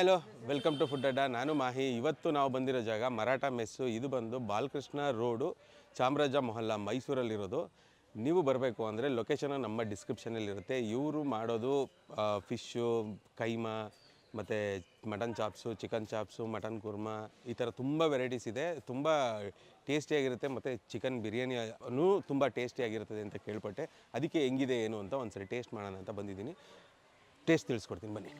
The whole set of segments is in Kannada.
ಹಲೋ ವೆಲ್ಕಮ್ ಟು ಫುಡ್ ಅಡ್ಡಾ. ನಾನು ಮಾಹಿ. ಇವತ್ತು ನಾವು ಬಂದಿರೋ ಜಾಗ ಮರಾಠ ಮೆಸ್ಸು. ಇದು ಬಂದು ಬಾಲಕೃಷ್ಣ ರೋಡು, ಚಾಮರಾಜ ಮೊಹಲ್ಲಾ, ಮೈಸೂರಲ್ಲಿರೋದು. ನೀವು ಬರಬೇಕು ಅಂದರೆ ಲೊಕೇಶನ್ ನಮ್ಮ ಡಿಸ್ಕ್ರಿಪ್ಷನಲ್ಲಿರುತ್ತೆ. ಇವರು ಮಾಡೋದು ಫಿಶ್ಶು, ಕೈಮಾ, ಮತ್ತು mutton chops, chicken chops, mutton korma, ಈ ಥರ ತುಂಬ ವೆರೈಟೀಸ್ ಇದೆ. ತುಂಬ ಟೇಸ್ಟಿಯಾಗಿರುತ್ತೆ. ಮತ್ತು ಚಿಕನ್ ಬಿರಿಯಾನಿನೂ ತುಂಬ ಟೇಸ್ಟಿಯಾಗಿರ್ತದೆ ಅಂತ ಕೇಳ್ಪಟ್ಟೆ. ಅದಕ್ಕೆ ಹೆಂಗಿದೆ ಏನು ಅಂತ ಒಂದ್ಸರಿ ಟೇಸ್ಟ್ ಮಾಡೋಣ ಅಂತ ಬಂದಿದ್ದೀನಿ. ಟೇಸ್ಟ್ ತಿಳಿಸ್ಕೊಡ್ತೀನಿ ಬನ್ನಿ.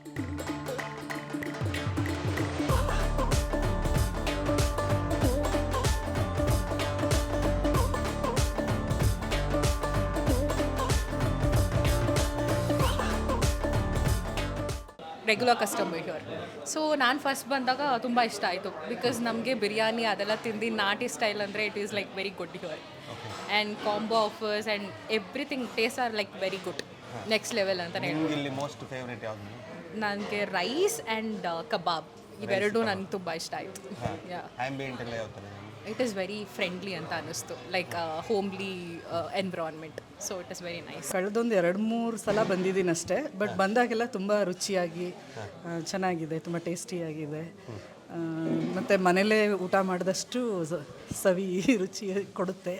Regular customer here. ಸೊ ನಾನು ಫಸ್ಟ್ ಬಂದಾಗ ತುಂಬ ಇಷ್ಟ ಆಯಿತು. ಬಿಕಾಸ್ ನಮಗೆ ಬಿರಿಯಾನಿ ಅದೆಲ್ಲ ತಿಂದು ನಾಟಿ ಸ್ಟೈಲ್ ಅಂದರೆ it is like very good here. And combo offers and everything taste are like very good, next level ಅಂತ ಹೇಳ್ಬೋದು. ಇಲ್ಲಿ ಮೋಸ್ಟ್ ಫೇವ್ರೇಟ್ ಯಾವುದು? ನನಗೆ ರೈಸ್ ಆ್ಯಂಡ್ ಕಬಾಬ್ ಇವೆರಡೂ ನನಗೆ ತುಂಬ ಇಷ್ಟ ಆಯಿತು. ಆಂಬಿಯೆಂಟ್ ಎಲ್ಲ ಯಾವ ಥರ? ಇಟ್ ಈಸ್ ವೆರಿ ಫ್ರೆಂಡ್ಲಿ ಅಂತ ಅನ್ನಿಸ್ತು, like homely environment. So it is very nice. ಕಳೆದೊಂದು 2-3 ಸಲ ಬಂದಿದ್ದೀನಿ ಅಷ್ಟೇ. ಬಟ್ ಬಂದಾಗೆಲ್ಲ ತುಂಬ ರುಚಿಯಾಗಿ ಚೆನ್ನಾಗಿದೆ, ತುಂಬ ಟೇಸ್ಟಿಯಾಗಿದೆ. ಮತ್ತು ಮನೇಲೇ ಊಟ ಮಾಡಿದಷ್ಟು ಸವಿ ರುಚಿ ಕೊಡುತ್ತೆ.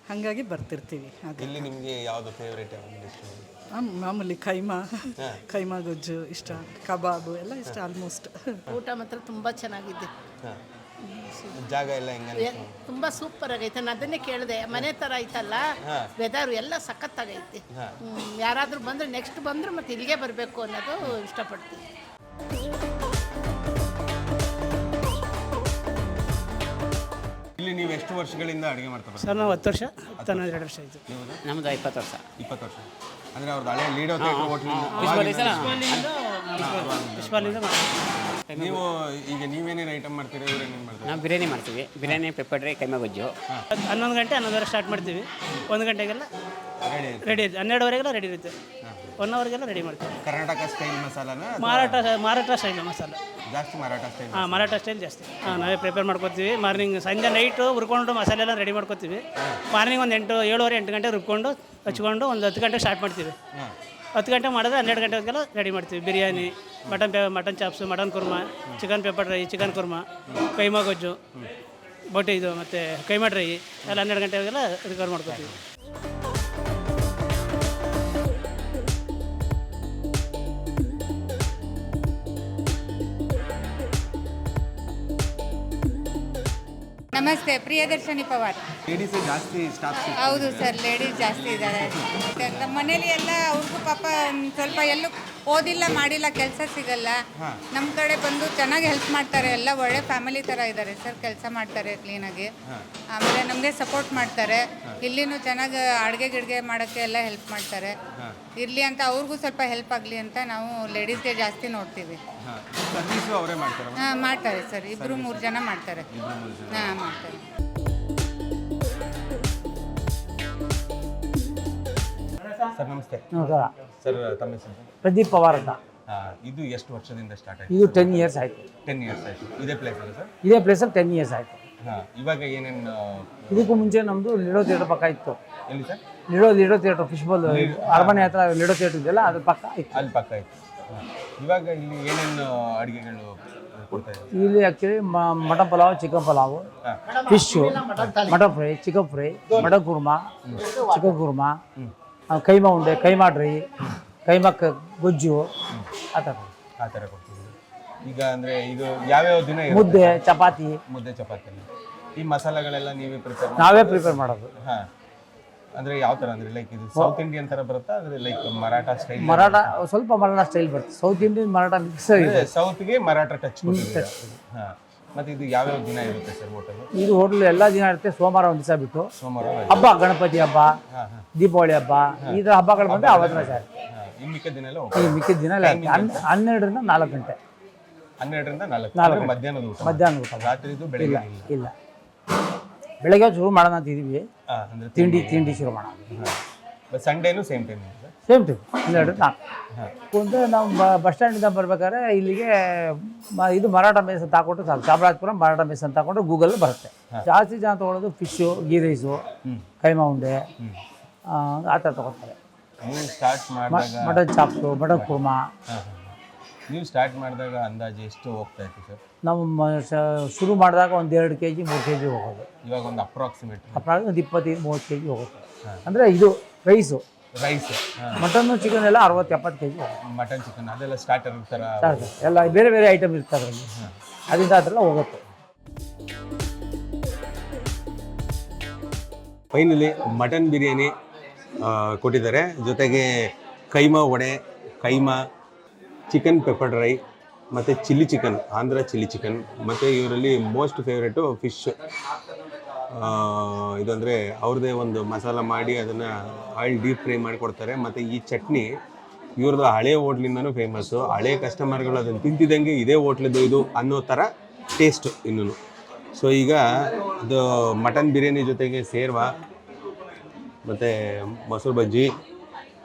ಹಾಗಾಗಿ ಬರ್ತಿರ್ತೀವಿ. ಇಲ್ಲಿ ನಿಮಗೆ ಯಾವುದು ಫೇವ್ರೇಟ್? ಮಾಮೂಲಿ ಕೈಮಾ ಗೊಜ್ಜು ಇಷ್ಟ, ಕಬಾಬು ಎಲ್ಲ ಇಷ್ಟ ಆಲ್ಮೋಸ್ಟ್. ಊಟ ಮಾತ್ರ ತುಂಬ ಚೆನ್ನಾಗಿದೆ. ಜಾಗ ಎಲ್ಲ ಹೆಂಗೆ? ತುಂಬ ಸೂಪರ್ ಆಗೈತೆ. ನಾನು ಅದನ್ನೇ ಕೇಳಿದೆ, ಮನೆ ಥರ ಐತಲ್ಲ, ವೆದರು ಎಲ್ಲ ಸಖತ್ತಾಗೈತೆ. ಯಾರಾದರೂ ಬಂದರೆ ನೆಕ್ಸ್ಟ್ ಬಂದರೆ ಮತ್ತೆ ಇಲ್ಲಿಗೆ ಬರಬೇಕು ಅನ್ನೋದು ಇಷ್ಟಪಡ್ತೀನಿ. ಇಲ್ಲಿ ನೀವು ಎಷ್ಟು ವರ್ಷಗಳಿಂದ ಅಡುಗೆ ಮಾಡ್ತಾರೆ? ಸರ್ ನಾವು 10 ವರ್ಷ, 12 ವರ್ಷ ಆಯಿತು. ನಮ್ಮದು 20 ವರ್ಷ. 20 ವರ್ಷ ಅಂದರೆ ಅವ್ರದ್ದು ಹಳೆ ಲೀಡೋ ಪುಷ್ಪಾಲಿಂದ ನೀವು ಈಗ ನೀವೇನೇನು ಐಟಮ್ ಮಾಡ್ತೀರಾ? ಇವರೇನೇನು ಮಾಡ್ತಾರೆ? ನಾವು ಬಿರಿಯಾನಿ ಮಾಡ್ತೀವಿ. ಬಿರಿಯಾನಿ, ಪೆಪ್ಪರ್ ಡ್ರೈ, ಕೈಮಾ ಗೊಜ್ಜು. 11 ಗಂಟೆ 11 ಸ್ಟಾರ್ಟ್ ಮಾಡ್ತೀವಿ. 1 ಗಂಟೆಗೆಲ್ಲ ರೆಡಿ ಇರುತ್ತೆ. 12ವರೆಗೆಲ್ಲ ರೆಡಿ ಇರುತ್ತೆ. 1 ಅವರ್ಗೆಲ್ಲ ರೆಡಿ ಮಾಡ್ತೀವಿ. ಕರ್ನಾಟಕ ಸ್ಟೈಲ್ ಮಸಾಲಾನ? ಮಾರಾಟ ಸ್ಟೈಲ್ ಮಸಾಲ ಜಾಸ್ತಿ ಮರಾಠ ಸ್ಟೈಲ್. ಮಾರಾಟ ಸ್ಟೈಲ್ ಜಾಸ್ತಿ. ನಾವೇ ಪ್ರಿಪೇರ್ ಮಾಡ್ಕೊತೀವಿ. ಮಾರ್ನಿಂಗ್ ಸಂಜೆ ನೈಟು ಹುರ್ಕೊಂಡು ಮಸಾಲೆ ಎಲ್ಲ ರೆಡಿ ಮಾಡ್ಕೊತೀವಿ. ಮಾರ್ನಿಂಗ್ ಒಂದು 7:30-8 ಗಂಟೆ ರುಬ್ಕೊಂಡು ಹಚ್ಕೊಂಡು ಒಂದು 10 ಗಂಟೆಗೆ ಸ್ಟಾರ್ಟ್ ಮಾಡ್ತೀವಿ. 10 ಗಂಟೆ ಮಾಡಿದ್ರೆ 12 ಗಂಟೆಗೆಲ್ಲ ರೆಡಿ ಮಾಡ್ತೀವಿ. Biryani, mutton chops, mutton korma, chicken pepper dry, chicken korma, keema ಗೊಜ್ಜು, ಬೋಟಿ ಇದು ಮತ್ತು ಕೈಮಾ ಡ್ರೈ ಎಲ್ಲ 12 ಗಂಟೆಗೆಲ್ಲ ರಿಕವರ್ ಮಾಡ್ಕೊತೀವಿ. ನಮಸ್ತೆ, ಪ್ರಿಯದರ್ಶಿನಿ ಪವಾರ್. ಲೇಡೀಸೇ ಜಾಸ್ತಿ ಸ್ಟಾಫ್? ಹೌದು ಸರ್, ಲೇಡೀಸ್ ಜಾಸ್ತಿ ಇದ್ದಾರೆ. ನಮ್ಮ ಮನೇಲಿ ಎಲ್ಲ ಅವ್ರಿಗೂ ಪಾಪ ಸ್ವಲ್ಪ ಎಲ್ಲೂ ಓದಿಲ್ಲ ಮಾಡಿಲ್ಲ, ಕೆಲಸ ಸಿಗಲ್ಲ. ನಮ್ಮ ಕಡೆ ಬಂದು ಚೆನ್ನಾಗಿ ಹೆಲ್ಪ್ ಮಾಡ್ತಾರೆ. ಎಲ್ಲ ಒಳ್ಳೆ ಫ್ಯಾಮಿಲಿ ಥರ ಇದ್ದಾರೆ ಸರ್. ಕೆಲಸ ಮಾಡ್ತಾರೆ ಕ್ಲೀನಾಗಿ. ಆಮೇಲೆ ನಮಗೆ ಸಪೋರ್ಟ್ ಮಾಡ್ತಾರೆ. ಇಲ್ಲಿನೂ ಚೆನ್ನಾಗಿ ಅಡುಗೆ ಮಾಡೋಕ್ಕೆ ಎಲ್ಲ ಹೆಲ್ಪ್ ಮಾಡ್ತಾರೆ. ಇರಲಿ ಅಂತ ಅವ್ರಿಗೂ ಸ್ವಲ್ಪ ಹೆಲ್ಪ್ ಆಗಲಿ ಅಂತ ನಾವು ಲೇಡೀಸ್ಗೆ ಜಾಸ್ತಿ ನೋಡ್ತೀವಿ. ಮಾಡ್ತಾರೆ ಸರ್. 2-3 ಜನ ಮಾಡ್ತಾರೆ. ಮಾಡ್ತಾರೆ. ಸರ್ ನಮಸ್ತೆ. ನಮಸ್ಕಾರ ಸರ್, ತಮ್ಮ ಹೆಸರು? ಪ್ರದೀಪ್ ಪವಾರ್ ಅಂತ. ಇದು ಎಷ್ಟು ವರ್ಷದಿಂದ ಸ್ಟಾರ್ಟ್ ಆಯಿತು? ಇದು 10 ಇಯರ್ಸ್ ಆಯಿತು. 10 ಇಯರ್ಸ್ ಆಯಿತು. ಇದೇ ಪ್ಲೇಸ್ ಅಲ್ಲ ಸರ್? ಇದೇ ಪ್ಲೇಸಲ್ಲಿ 10 ಇಯರ್ಸ್ ಆಯಿತು. ಇವಾಗ ಏನೇನು? ಇದಕ್ಕೂ ಮುಂಚೆ ನಮ್ಮದು ಲಿಡೋ ಥಿಯೇಟರ್ ಪಕ್ಕ ಇತ್ತು. ಎಲ್ಲಿ ಸರ್? ಲಿಡೋ ಥಿಯೇಟರ್, ಫಿಶ್ಬಾಲ್ ಅರಮನೆ ಹತ್ರ ಲಿಡೋ ಥಿಯೇಟರ್ ಇದೆಯಲ್ಲ, ಅದ್ರ ಪಕ್ಕ ಇತ್ತು. ಅಲ್ಲಿ ಪಕ್ಕ ಇತ್ತು. ಇವಾಗ ಇಲ್ಲಿ ಏನೇನು ಅಡುಗೆಗಳು ಕೊಡ್ತಾ ಇದ್ದಾರೆ? ಇಲ್ಲಿ actually mutton pulao, chicken pulao, fish, mutton fry, chicken fry, mutton korma, chicken korma, keema ಉಂಡೆ, ಕೈಮಾ ಡ್ರೈ, ಕೈಮಾ ಗೊಜ್ಜು, ಆ ಥರ ಕೊಡ್ತೀವಿ. ಈಗ ಅಂದರೆ ಇದು ಯಾವ್ಯಾವ ದಿನ? ಮುದ್ದೆ, ಚಪಾತಿ. ಈ ಮಸಾಲೆಗಳೆಲ್ಲ ನೀವೇ ನಾವೇ ಪ್ರಿಪೇರ್ ಮಾಡೋದು. ಹಾಂ, ಅಂದರೆ ಯಾವ ಥರ ಅಂದರೆ ಲೈಕ್ ಇದು ಸೌತ್ ಇಂಡಿಯನ್ ಥರ ಬರುತ್ತಾ? ಅಂದರೆ ಲೈಕ್ ಮರಾಠ ಸ್ಟೈಲ್? ಸ್ವಲ್ಪ ಮರಾಠ ಸ್ಟೈಲ್ ಬರುತ್ತೆ. ಸೌತ್ ಇಂಡಿಯನ್ ಮರಾಠ ಮಿಕ್ಸ್ ಇದೆ. ಸೌತ್ಗೆ ಮರಾಠ ಟಚ್ ಕೊಟ್ಟಿದೆ. ಹಾಂ, ಮತ್ತು ಇದು ಯಾವ್ಯಾವ ದಿನ ಇರುತ್ತೆ ಸರ್ ಹೋಟೆಲ್? ಇದು ಹೋಟೆಲ್ ಎಲ್ಲ ದಿನ ಇರುತ್ತೆ. ಸೋಮವಾರ ಒಂದು ದಿವಸ ಬಿಟ್ಟು. ಸೋಮವಾರ ಹಬ್ಬ, ಗಣಪತಿ ಹಬ್ಬ, ದೀಪಾವಳಿ ಹಬ್ಬ, ಈ ಥರ ಹಬ್ಬಗಳು ಬಂದರೆ ಅವತ್ತಿನ ಸರ್. ಈ ಮಿಕ್ಕಿದ ದಿನ ಎಲ್ಲ ಈ ಮಿಕ್ಕಿದ ದಿನ 12ರಿಂದ 4 ಗಂಟೆ. 12ರಿಂದ 4 ಮಧ್ಯಾಹ್ನದ ಊಟ. ರಾತ್ರಿದು ಬೆಳಗ್ಗೆ ಇಲ್ಲ, ಬೆಳಗ್ಗೆ ಶುರು ಮಾಡೋಣ ಅಂತ ಇದೀವಿ. ತಿಂಡಿ ಶುರು ಮಾಡೋಣ. ಸಂಡೇನು ಸೇಮ್ ಟೈಮ್? ಸೇಮ್ ಟೈಮ್ 12ರಿಂದ 4. ಅಂದರೆ ನಾವು ಬಸ್ ಸ್ಟ್ಯಾಂಡಿಂದ ಬರ್ಬೇಕಾದ್ರೆ ಇಲ್ಲಿಗೆ ಇದು ಮರಾಠ ಮೆಸ್ ಅಂತ ಹಾಕೊಂಡ್ರೆ ಸಾಕು. ಚಾಮರಾಜಪುರ ಮರಾಠ ಮೆಸ್ ಅಂತ ಹಾಕೊಂಡ್ರೆ ಗೂಗಲ್ ಬರುತ್ತೆ. ಜಾಸ್ತಿ ಜನ ತೊಗೊಳೋದು ಫಿಶ್ಶು, ಗೀ ರೈಸು, ಕೈಮಾ ಉಂಡೆ, ಆ ಥರ ತೊಗೊಳ್ತಾರೆ. ಸ್ಟಾರ್ಟ್ ಮಾಡಿದಾಗ ಮಟನ್ ಚಾಪ್ಸು, ಮಟನ್ ಕುರ್ಮಾ, ನೀವು ಸ್ಟಾರ್ಟ್ ಮಾಡಿದಾಗ ಅಂದಾಜು ಎಷ್ಟು ಹೋಗ್ತಾ ಇತ್ತು ಸರ್? ನಾವು ಶುರು ಮಾಡಿದಾಗ ಒಂದು 2 kg 3 kg ಹೋಗೋದು. ಇವಾಗ ಒಂದು ಅಪ್ರಾಕ್ಸಿಮೇಟ್ ಒಂದು 25-30 kg ಹೋಗುತ್ತೆ. ಅಂದರೆ ಇದು ರೈಸು. ರೈಸ್, ಮಟನ್ನು ಚಿಕನ್ ಎಲ್ಲ 60-70 kg ಹೋಗುತ್ತೆ. ಮಟನ್ ಚಿಕನ್ ಅದೆಲ್ಲ ಸ್ಟಾರ್ಟರ್ ಥರ ಎಲ್ಲ ಬೇರೆ ಬೇರೆ ಐಟಮ್ ಇರ್ತದೆ ಅದರಲ್ಲಿ. ಅದರಿಂದ ಅದೆಲ್ಲ ಹೋಗುತ್ತೆ. ಫೈನಲಿ ಮಟನ್ ಬಿರಿಯಾನಿ ಕೊಟ್ಟಿದ್ದಾರೆ, ಜೊತೆಗೆ keema vada, keema, chicken pepper dry ಮತ್ತು chilli chicken, Andhra chilli chicken, ಮತ್ತು ಇವರಲ್ಲಿ ಮೋಸ್ಟ್ ಫೇವ್ರೇಟು ಫಿಶ್. ಇದಂದರೆ ಅವ್ರದ್ದೇ ಒಂದು ಮಸಾಲ ಮಾಡಿ ಅದನ್ನು ಆಯಿಲ್ ಡೀಪ್ ಫ್ರೈ ಮಾಡಿ ಕೊಡ್ತಾರೆ. ಮತ್ತು ಈ ಚಟ್ನಿ ಇವ್ರದ್ದು ಹಳೆ ಹೋಟ್ಲಿಂದನೂ ಫೇಮಸ್ಸು. ಹಳೆ ಕಸ್ಟಮರ್ಗಳು ಅದನ್ನು ತಿಂತಿದ್ದಂಗೆ ಇದೇ ಹೋಟ್ಲದ್ದು ಇದು ಅನ್ನೋ ಥರ ಟೇಸ್ಟು ಇನ್ನೂ. ಸೊ ಈಗ ಇದು ಮಟನ್ ಬಿರಿಯಾನಿ ಜೊತೆಗೆ ಸೇರ್ವಾ ಮತ್ತು ಮೊಸರು ಬಜ್ಜಿ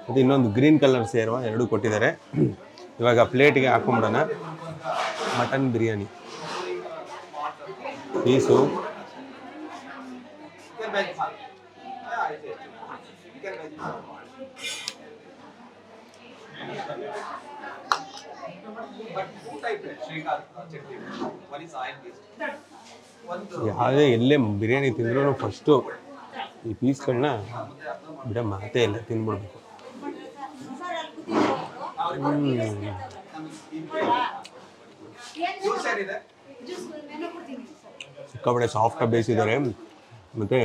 ಮತ್ತು ಇನ್ನೊಂದು ಗ್ರೀನ್ ಕಲರ್ ಸೇರ್ವಾ ಎರಡೂ ಕೊಟ್ಟಿದ್ದಾರೆ. ಇವಾಗ ಪ್ಲೇಟಿಗೆ ಹಾಕೊಂಬಿಡೋಣ. ಮಟನ್ ಬಿರಿಯಾನಿ ಪೀಸು, ಯಾವುದೇ ಎಲ್ಲೇ ಬಿರಿಯಾನಿ ತಿಂದ್ರೂ ಫಸ್ಟು ಈ ಪೀಸ್ಗಳನ್ನ ಬಿಡ ಮಾತೇ ಇಲ್ಲ, ತಿಂದ್ಬಿಡ್ಬೇಕು. ಸಿಕ್ಕಾಪಟ್ಟೆ ಸಾಫ್ಟಾಗಿ ಬೇಯಿಸಿದ್ದಾರೆ. ಮತ್ತು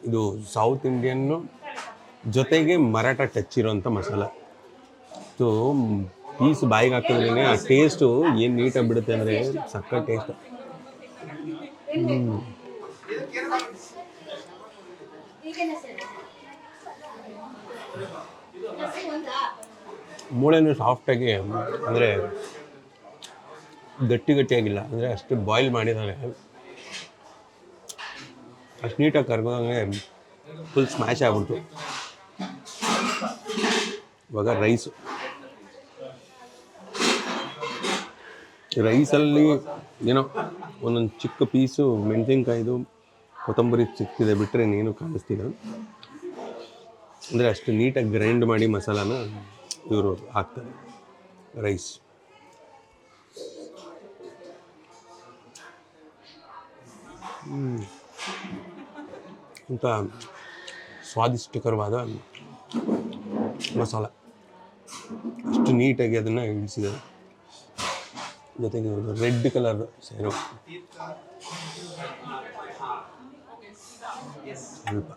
ಇದು ಸೌತ್ ಇಂಡಿಯನ್ನು ಜೊತೆಗೆ ಮರಾಠ ಟಚ್ ಇರೋಂಥ ಮಸಾಲ. ಸೊ ಪೀಸ್ ಬಾಯಿಗೆ ಹಾಕಿದ್ರೇ ಆ ಟೇಸ್ಟು ಏನು ನೀಟಾಗಿ ಬಿಡುತ್ತೆ ಅಂದರೆ ಸಕ್ಕ ಟೇಸ್ಟ್. ಮೂಳೆನೂ ಸಾಫ್ಟಾಗಿ, ಅಂದರೆ ಗಟ್ಟಿಯಾಗಿಲ್ಲ, ಅಂದರೆ ಅಷ್ಟು ಬಾಯ್ಲ್ ಮಾಡಿದ್ದಾರೆ, ಅಷ್ಟು ನೀಟಾಗಿ ಕರ್ಗೋದಂಗೆ ಫುಲ್ ಸ್ಮ್ಯಾಶ್ ಆಗ್ಬಿಡ್ತು. ಇವಾಗ ರೈಸಲ್ಲಿ ಏನೋ ಒಂದೊಂದು ಚಿಕ್ಕ ಪೀಸು ಮೆಣಸಿನ್ಕಾಯಿದು ಕೊತ್ತಂಬರಿ ಸಿಕ್ತಿದೆ, ಬಿಟ್ಟರೆ ಇನ್ನೇನು ಕಾಣಿಸ್ತಿಲ್ಲ. ಅಂದರೆ ಅಷ್ಟು ನೀಟಾಗಿ ಗ್ರೈಂಡ್ ಮಾಡಿ ಮಸಾಲಾನ ಇವರು ಹಾಕ್ತಾರೆ ರೈಸ್. ಅಂತ ಸ್ವಾದಿಷ್ಟಕರವಾದ ಮಸಾಲ, ಅಷ್ಟು ನೀಟಾಗಿ ಅದನ್ನು ಇಳಿಸಿದ್ದಾರೆ. ಜೊತೆಗೆ ರೆಡ್ ಕಲರ್ ಸೇರೋ ಸ್ವಲ್ಪ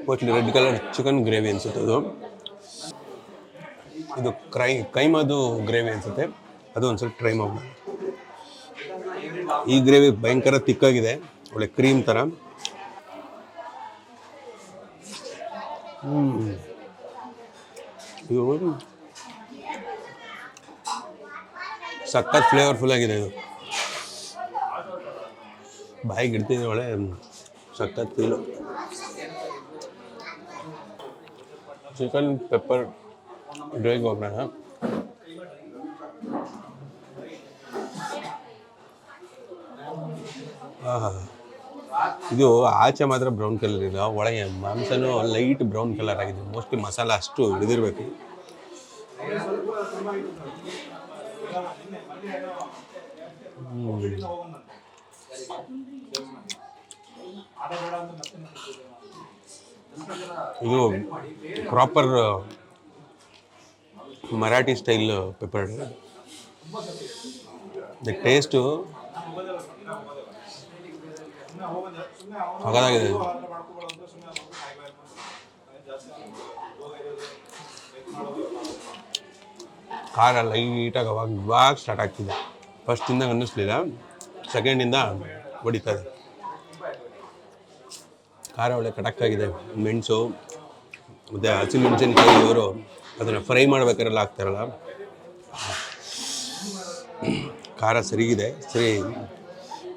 mostly red colour chicken gravy ಅನಿಸುತ್ತೆ ಅದು. ಇದು ಕೈಮಾದು ಗ್ರೇವಿ ಅನಿಸುತ್ತೆ, ಅದು ಒಂದು ಸ್ವಲ್ಪ ಟ್ರೈ ಮಾಡೋಣ. ಈ ಗ್ರೇವಿ ಭಯಂಕರ ತಿಕ್ಕಾಗಿದೆ, ಒಳ್ಳೆ ಕ್ರೀಮ್ ಥರ. ಇದು ಸಖತ್ ಫ್ಲೇವರ್ಫುಲ್ ಆಗಿದೆ. ಇದು ಬಾಯಿಗೆ ಇಡ್ತಿದ್ರೆ ಒಳ್ಳೆ ಸಖತ್ ಫೀಲು. ಚಿಕನ್ ಪೆಪ್ಪರ್ ಡ್ರೈಗೆ ಹೋಗೋಣ. ಇದು ಆಚೆ ಮಾತ್ರ ಬ್ರೌನ್ ಕಲರ್ ಇಲ್ಲ, ಒಳಗೆ ಮಾಂಸನೂ ಲೈಟ್ ಬ್ರೌನ್ ಕಲರ್ ಆಗಿದೆ. ಮೋಸ್ಟ್ಲಿ ಮಸಾಲ ಅಷ್ಟು ಹಿಡಿದಿರ್ಬೇಕು. ಇದು proper Marathi style pepper. Taste ಸಗದಾಗಿದೆ. ಖಾರ ಲೈಟಾಗಿ ಅವಾಗ ಸ್ಟಾರ್ಟ್ ಆಗ್ತಿದೆ. ಫಸ್ಟಿಂದ ಅನ್ನಿಸ್ಲಿಲ್ಲ, ಸೆಕೆಂಡಿಂದ ಹೊಡಿತದೆ. ಖಾರ ಒಳ್ಳೆ ಕಡಕ್ಕಾಗಿದೆ. ಮೆಣಸು ಮತ್ತು ಹಸಿಮೆಣಸಿನ್ಕಾಯಿ ಇವರು ಅದನ್ನು ಫ್ರೈ ಮಾಡ್ಬೇಕಾರೆಲ್ಲ ಹಾಕ್ತಾರಲ್ಲ, ಖಾರ ಸರಿಗಿದೆ. ಸರಿ,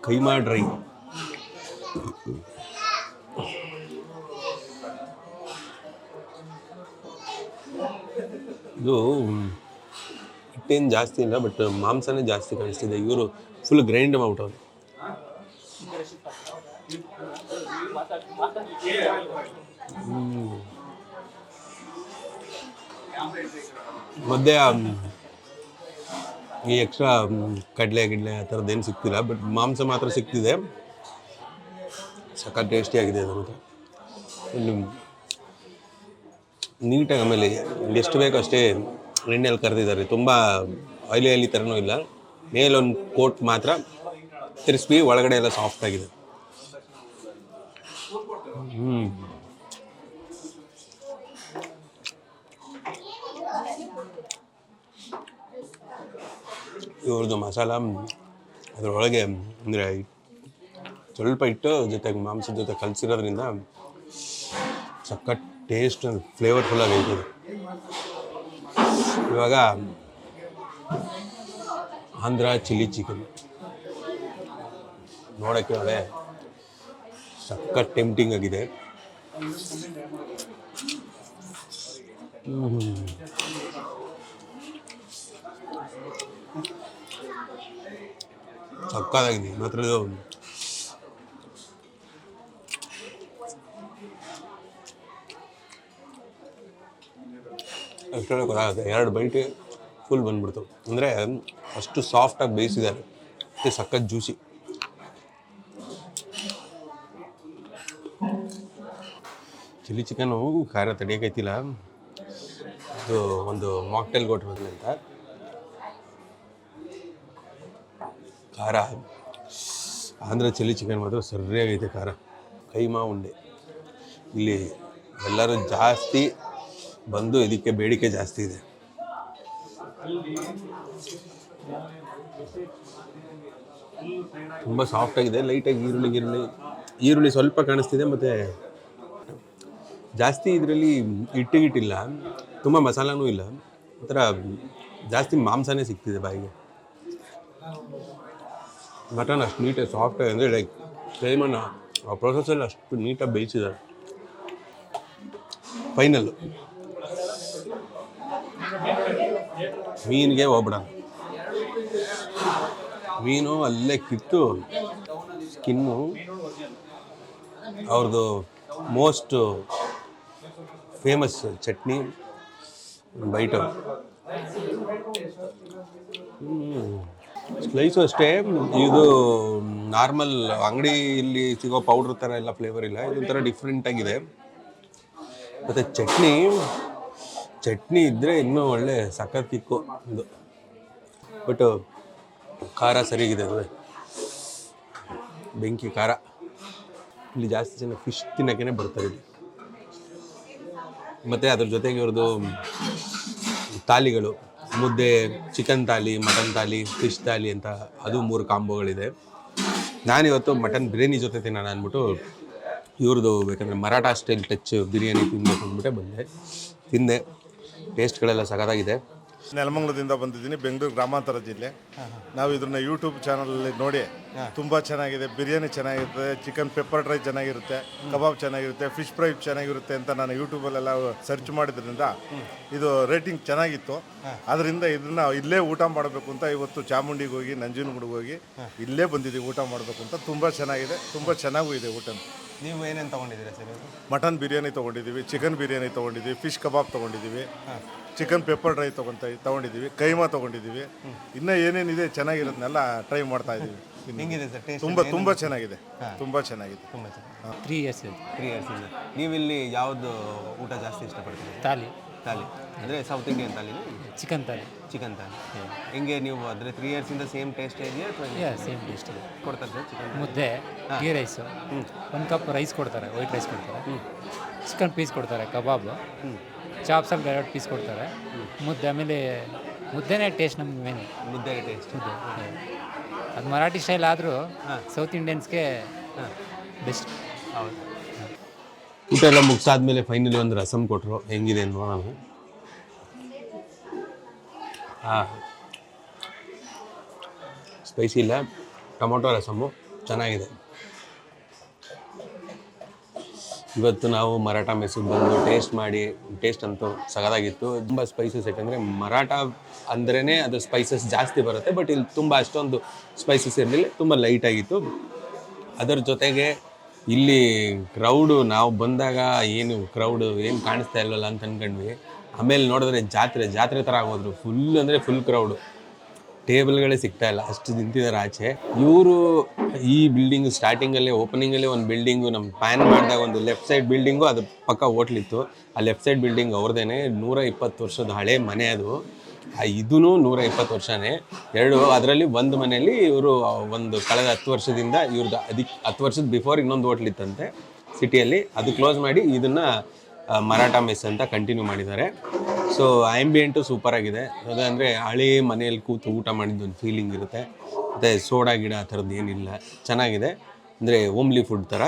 ಕೈಮಾ ಡ್ರೈ ಇದು ಹಿಟ್ಟೇನು ಜಾಸ್ತಿ ಇಲ್ಲ, ಬಟ್ ಮಾಂಸನೇ ಜಾಸ್ತಿ ಕಾಣಿಸ್ತಿದೆ. ಇವರು ಫುಲ್ ಗ್ರೈಂಡ್ ಮಾಡ್ಬಿಟ್ಟವ್ರು. ಮಧ್ಯೆ ಈ ಎಕ್ಸ್ಟ್ರಾ ಕಡಲೆ ಆ ಥರದ್ದೇನು ಸಿಗ್ತಿಲ್ಲ, ಬಟ್ ಮಾಂಸ ಮಾತ್ರ ಸಿಗ್ತಿದೆ. ಸಖತ್ ಟೇಸ್ಟಿಯಾಗಿದೆ ಅದು. ಮತ್ತು ಇಲ್ಲಿ ನೀಟಾಗಿ ಆಮೇಲೆ ಎಷ್ಟು ಬೇಕೋ ಅಷ್ಟೇ ಎಣ್ಣೆಯಲ್ಲಿ ಕರೆದಿದ್ದಾರೆ. ತುಂಬ ಆಯಿಲಿ ಥರನೂ ಇಲ್ಲ. ಮೇಲೊಂದು ಕೋಟ್ ಮಾತ್ರ ಕ್ರಿಸ್ಪಿ, ಒಳಗಡೆ ಎಲ್ಲ ಸಾಫ್ಟ್ ಆಗಿದೆ. ಇವ್ರದ್ದು ಮಸಾಲ ಅದರೊಳಗೆ ಅಂದರೆ ಸ್ವಲ್ಪ ಹಿಟ್ಟು ಜೊತೆಗೆ ಮಾಂಸದ ಜೊತೆ ಕಲಸಿರೋದ್ರಿಂದ ಸಖತ್ ಟೇಸ್ಟ್ ಫ್ಲೇವರ್ಫುಲ್ಲಾಗಿ ಐತೆ. ಇವಾಗ ಆಂಧ್ರ ಚಿಲ್ಲಿ ಚಿಕನ್ ನೋಡೋಕ್ಕೆ ಒಳ್ಳೆ ಸಖತ್ ಟೆಂಪ್ಟಿಂಗ್ ಆಗಿದೆ. ಸಕ್ಕತ್ತಾಗಿದೆ ಮಾತ್ರ. ಇದು ಅಷ್ಟೇ ಗೊತ್ತಾಗುತ್ತೆ. 2 ಬೈಟ್ ಫುಲ್ ಬಂದ್ಬಿಡ್ತು. ಅಂದರೆ ಅಷ್ಟು ಸಾಫ್ಟಾಗಿ ಬೇಯಿಸಿದ್ದಾರೆ ಮತ್ತು ಸಖತ್ ಜ್ಯೂಸಿ. ಚಿಲ್ಲಿ ಚಿಕನ್ನು ಖಾರ ತಡಿಯೋಕೈತಿಲ್ಲ. ಇದು ಒಂದು ಮಾಕ್ಟೇಲ್ ಕೊಟ್ಟಿರೋದು ಅಂತ ಖಾರ. ಆಂಧ್ರ ಚಿಲ್ಲಿ ಚಿಕನ್ ಮಾತ್ರ ಸರಿಯಾಗೈತೆ ಖಾರ. ಕೈಮಾ ಉಂಡೆ ಇಲ್ಲಿ ಎಲ್ಲರೂ ಜಾಸ್ತಿ ಬಂದು ಇದಕ್ಕೆ ಬೇಡಿಕೆ ಜಾಸ್ತಿ ಇದೆ. ತುಂಬ ಸಾಫ್ಟಾಗಿದೆ. ಲೈಟಾಗಿ ಈರುಳ್ಳಿ ಸ್ವಲ್ಪ ಕಾಣಿಸ್ತಿದೆ. ಮತ್ತು ಜಾಸ್ತಿ ಇದರಲ್ಲಿ ಹಿಟ್ಟಿಲ್ಲ, ತುಂಬ ಮಸಾಲನೂ ಇಲ್ಲ. ಒಂಥರ ಜಾಸ್ತಿ ಮಾಂಸನೇ ಸಿಗ್ತಿದೆ ಬಾಯಿಗೆ. ಮಟನ್ ಅಷ್ಟು ನೀಟಾಗಿ ಸಾಫ್ಟಾಗಿ ಅಂದರೆ ಲೈಕ್ ಕೈಮನ್ನ ಆ ಪ್ರೊಸೆಸಲ್ಲಿ ಅಷ್ಟು ನೀಟಾಗಿ ಬೇಯಿಸಿದ್ದಾರೆ. ಫೈನಲ್ಲು ಮೀನಿಗೆ ಹೋಗ್ಬಿಡ. ಮೀನು ಅಲ್ಲೇ ಕಿತ್ತು ಸ್ಕಿನ್ನು ಅವ್ರದ್ದು most famous chutney bite. Slice ಅಷ್ಟೇ. ಇದು ನಾರ್ಮಲ್ ಅಂಗಡಿಯಲ್ಲಿ ಸಿಗೋ ಪೌಡ್ರ್ ಥರ ಎಲ್ಲ ಫ್ಲೇವರ್ ಇಲ್ಲ. ಇದೊಂಥರ ಡಿಫ್ರೆಂಟಾಗಿದೆ. ಮತ್ತು ಚಟ್ನಿ ಇದ್ದರೆ ಇನ್ನೂ ಒಳ್ಳೆ ಸಖತ್ ತಿಕ್ಕು ಇದು. ಬಟ್ ಖಾರ ಸರಿಯಾಗಿದೆ. ಅದು ಬೆಂಕಿ ಖಾರ. ಇಲ್ಲಿ ಜಾಸ್ತಿ ಜನ ಫಿಶ್ ತಿನ್ನೋಕ್ಕೇ ಬರ್ತಾರೆ ಇಲ್ಲಿ. ಮತ್ತು ಅದ್ರ ಜೊತೆಗೆ ಇವ್ರದ್ದು ತಾಲಿಗಳು, ಮುದ್ದೆ, ಚಿಕನ್ ತಾಲಿ, ಮಟನ್ ತಾಲಿ, ಫಿಶ್ ತಾಲಿ ಅಂತ ಅದು 3 ಕಾಂಬೋಗಳಿದೆ. ನಾನಿವತ್ತು ಮಟನ್ ಬಿರಿಯಾನಿ ಜೊತೆ ತಿನ್ನೋಣ ಅಂದ್ಬಿಟ್ಟು ಇವ್ರದ್ದು ಬೇಕಂದರೆ ಮರಾಠ ಸ್ಟೈಲ್ ಟಚ್ ಬಿರಿಯಾನಿ ತಿನ್ನಬೇಕು ಅಂದ್ಬಿಟ್ಟೆ ತಿಂದೆ. ಟೇಸ್ಟ್ಗಳೆಲ್ಲ ಸಖತ್ತಾಗಿದೆ. ನೆಲಮಂಗಲದಿಂದ ಬಂದಿದ್ದೀನಿ, ಬೆಂಗಳೂರು ಗ್ರಾಮಾಂತರ ಜಿಲ್ಲೆ. ನಾವು ಇದನ್ನ ಯೂಟ್ಯೂಬ್ ಚಾನಲಲ್ಲಿ ನೋಡಿ ತುಂಬ ಚೆನ್ನಾಗಿದೆ. ಬಿರಿಯಾನಿ ಚೆನ್ನಾಗಿರುತ್ತೆ, ಚಿಕನ್ ಪೆಪ್ಪರ್ ಡ್ರೈ ಚೆನ್ನಾಗಿರುತ್ತೆ, ಕಬಾಬ್ ಚೆನ್ನಾಗಿರುತ್ತೆ, ಫಿಶ್ ಫ್ರೈ ಚೆನ್ನಾಗಿರುತ್ತೆ ಅಂತ ನಾನು ಯೂಟ್ಯೂಬಲ್ಲೆಲ್ಲ ಸರ್ಚ್ ಮಾಡಿದ್ರಿಂದ ಇದು ರೇಟಿಂಗ್ ಚೆನ್ನಾಗಿತ್ತು. ಅದರಿಂದ ಇದನ್ನ ಇಲ್ಲೇ ಊಟ ಮಾಡಬೇಕು ಅಂತ ಇವತ್ತು ಚಾಮುಂಡಿಗೆ ಹೋಗಿ ನಂಜನಗೂಡಿಗೆ ಹೋಗಿ ಇಲ್ಲೇ ಬಂದಿದ್ದೀವಿ ಊಟ ಮಾಡಬೇಕು ಅಂತ. ತುಂಬ ಚೆನ್ನಾಗಿದೆ, ತುಂಬ ಚೆನ್ನಾಗೂ ಇದೆ ಊಟ. ನೀವು ಏನೇನು ತೊಗೊಂಡಿದ್ದೀರಾ ಸರ್? ಮಟನ್ ಬಿರಿಯಾನಿ ತೊಗೊಂಡಿದ್ದೀವಿ, ಚಿಕನ್ ಬಿರಿಯಾನಿ ತೊಗೊಂಡಿದ್ದೀವಿ, ಫಿಶ್ ಕಬಾಬ್ ತೊಗೊಂಡಿದ್ದೀವಿ, ಚಿಕನ್ ಪೆಪ್ಪರ್ ಡ್ರೈ ತೊಗೊಂಡಿದ್ದೀವಿ, ಕೈಮಾ ತೊಗೊಂಡಿದ್ದೀವಿ. ಇನ್ನೂ ಏನೇನಿದೆ ಚೆನ್ನಾಗಿರೋದನ್ನೆಲ್ಲ ಟ್ರೈ ಮಾಡ್ತಾ ಇದ್ದೀವಿ. ಹೆಂಗಿದೆ ಸರ್ ಟೇಸ್ಟ್? ತುಂಬ ಚೆನ್ನಾಗಿದೆ, ತುಂಬ ಚೆನ್ನಾಗಿದೆ. ತುಂಬ ಚೆನ್ನಾಗಿ. 3 years 3 years ಇದೆ. ನೀವಿಲ್ಲಿ ಯಾವುದು ಊಟ ಜಾಸ್ತಿ ಇಷ್ಟಪಡ್ತೀರಿ? ತಾಲಿ ಅಂದರೆ ಸೌತ್ ಇಂಡಿಯನ್ ತಾಲಿ, ಚಿಕನ್ ತಾಲಿ. ಹೆಂಗೆ ನೀವು ಅಂದರೆ 3 yearsಯಿಂದ ಸೇಮ್ ಟೇಸ್ಟ್ ಇದೆಯಾ ಅಥವಾ ಸೇಮ್ ಟೇಸ್ಟ್ ಇದೆ. ಕೊಡ್ತಾರೆ ಸರ್ ಚಿಕನ್ ಮುದ್ದೆ, ಗೀ ರೈಸು, 1 ಕಪ್ ರೈಸ್ ಕೊಡ್ತಾರೆ, ವೈಟ್ ರೈಸ್ ಕೊಡ್ತಾರೆ, ಚಿಕನ್ ಪೀಸ್ ಕೊಡ್ತಾರೆ, ಕಬಾಬ್, ಚಾಪ್ಸಲ್ಲಿ 2 ಪೀಸ್ ಕೊಡ್ತಾರೆ, ಮುದ್ದೆ. ಆಮೇಲೆ ಮುದ್ದೆನೇ ಟೇಸ್ಟ್ ನಮ್ಗೆ ಮೇನ್. ಮುದ್ದೆ ಟೇಸ್ಟ್ ಮುದ್ದೆ ಅದು ಮರಾಠಿ ಸ್ಟೈಲ್ ಆದರೂ ಸೌತ್ ಇಂಡಿಯನ್ಸ್ಗೆ ಬೆಸ್ಟ್. ಹೌದು. ಊಟ ಎಲ್ಲ ಮುಗಿಸಾದ್ಮೇಲೆ ಫೈನಲಿ ಒಂದು ರಸಮ್ ಕೊಟ್ಟರು. ಹೆಂಗಿದೆ ನೋಡೋಣ. ಸ್ಪೈಸಿ ಇಲ್ಲ, ಟೊಮೊಟೊ ರಸಮ್ಮು ಚೆನ್ನಾಗಿದೆ. ಇವತ್ತು ನಾವು ಮರಾಠ ಮೆಸ್ಸಿಗೆ ಬಂದು ಟೇಸ್ಟ್ ಅಂತೂ ಸಗದಾಗಿತ್ತು. ತುಂಬ ಸ್ಪೈಸಸ್ ಯಾಕಂದರೆ ಮರಾಠ ಅಂದ್ರೇ ಅದು ಸ್ಪೈಸಸ್ ಜಾಸ್ತಿ ಬರುತ್ತೆ, ಬಟ್ ಇಲ್ಲಿ ತುಂಬ ಅಷ್ಟೊಂದು ಸ್ಪೈಸಸ್ ಇರಲಿಲ್ಲ, ತುಂಬ ಲೈಟಾಗಿತ್ತು. ಅದರ ಜೊತೆಗೆ ಇಲ್ಲಿ ಕ್ರೌಡು ನಾವು ಬಂದಾಗ ಏನು ಕ್ರೌಡು ಏನು ಕಾಣಿಸ್ತಾ ಇಲ್ವಲ್ಲ ಅಂತ ಅಂದ್ಕೊಂಡ್ವಿ. ಆಮೇಲೆ ನೋಡಿದ್ರೆ ಜಾತ್ರೆ ಥರ ಆಗೋದ್ರು. ಫುಲ್ ಅಂದರೆ ಫುಲ್ ಕ್ರೌಡು, ಟೇಬಲ್ಗಳೇ ಸಿಗ್ತಾ ಇಲ್ಲ, ಅಷ್ಟು ನಿಂತಿದ್ದಾರೆ ಆಚೆ. ಇವರು ಈ ಬಿಲ್ಡಿಂಗು ಸ್ಟಾರ್ಟಿಂಗಲ್ಲೇ ಓಪನಿಂಗಲ್ಲೇ ಒಂದು ಬಿಲ್ಡಿಂಗು ನಮ್ಮ ಪ್ಯಾನ್ ಮಾಡಿದಾಗ ಒಂದು ಲೆಫ್ಟ್ ಸೈಡ್ ಬಿಲ್ಡಿಂಗು ಅದು ಪಕ್ಕ ಹೋಟ್ಲಿತ್ತು. ಆ ಲೆಫ್ಟ್ ಸೈಡ್ ಬಿಲ್ಡಿಂಗ್ ಅವ್ರದ್ದೇನೆ, 120 ವರ್ಷದ ಹಳೆ ಮನೆ ಅದು. ಇದೂ 120 ವರ್ಷನೇ. ಅದರಲ್ಲಿ ಒಂದು ಮನೆಯಲ್ಲಿ ಇವರು ಒಂದು ಕಳೆದ 10 ವರ್ಷದಿಂದ ಇವ್ರದ್ದು 10 ವರ್ಷದ ಬಿಫೋರ್ ಇನ್ನೊಂದು ಹೋಟ್ಲಿತ್ತಂತೆ ಸಿಟಿಯಲ್ಲಿ, ಅದು ಕ್ಲೋಸ್ ಮಾಡಿ ಇದನ್ನು ಮರಾಠ ಮೆಸ್ ಅಂತ ಕಂಟಿನ್ಯೂ ಮಾಡಿದ್ದಾರೆ. ಸೊ ಆ್ಯಂಬಿಯೆಂಟು ಸೂಪರಾಗಿದೆ. ಅದಂದರೆ ಹಳೆ ಮನೆಯಲ್ಲಿ ಕೂತು ಊಟ ಮಾಡಿದ್ದು ಒಂದು ಫೀಲಿಂಗ್ ಇರುತ್ತೆ. ಮತ್ತು ಸೋಡಾ ಗಿಡ ಆ ಥರದ್ದು ಏನಿಲ್ಲ, ಚೆನ್ನಾಗಿದೆ. ಅಂದರೆ ಹೋಮ್ಲಿ ಫುಡ್ ಥರ.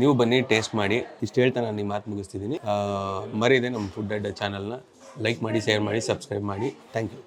ನೀವು ಬನ್ನಿ, ಟೇಸ್ಟ್ ಮಾಡಿ. ಇಷ್ಟು ಹೇಳ್ತಾ ನಾನು ನಿಮ್ಮ ಮಾತು ಮುಗಿಸ್ತಿದ್ದೀನಿ. ಮರೀದೆ ನಮ್ಮ ಫುಡ್ ಅಡ್ಡ ಚಾನಲ್ನ ಲೈಕ್ ಮಾಡಿ, ಶೇರ್ ಮಾಡಿ, ಸಬ್ಸ್ಕ್ರೈಬ್ ಮಾಡಿ. Thank you.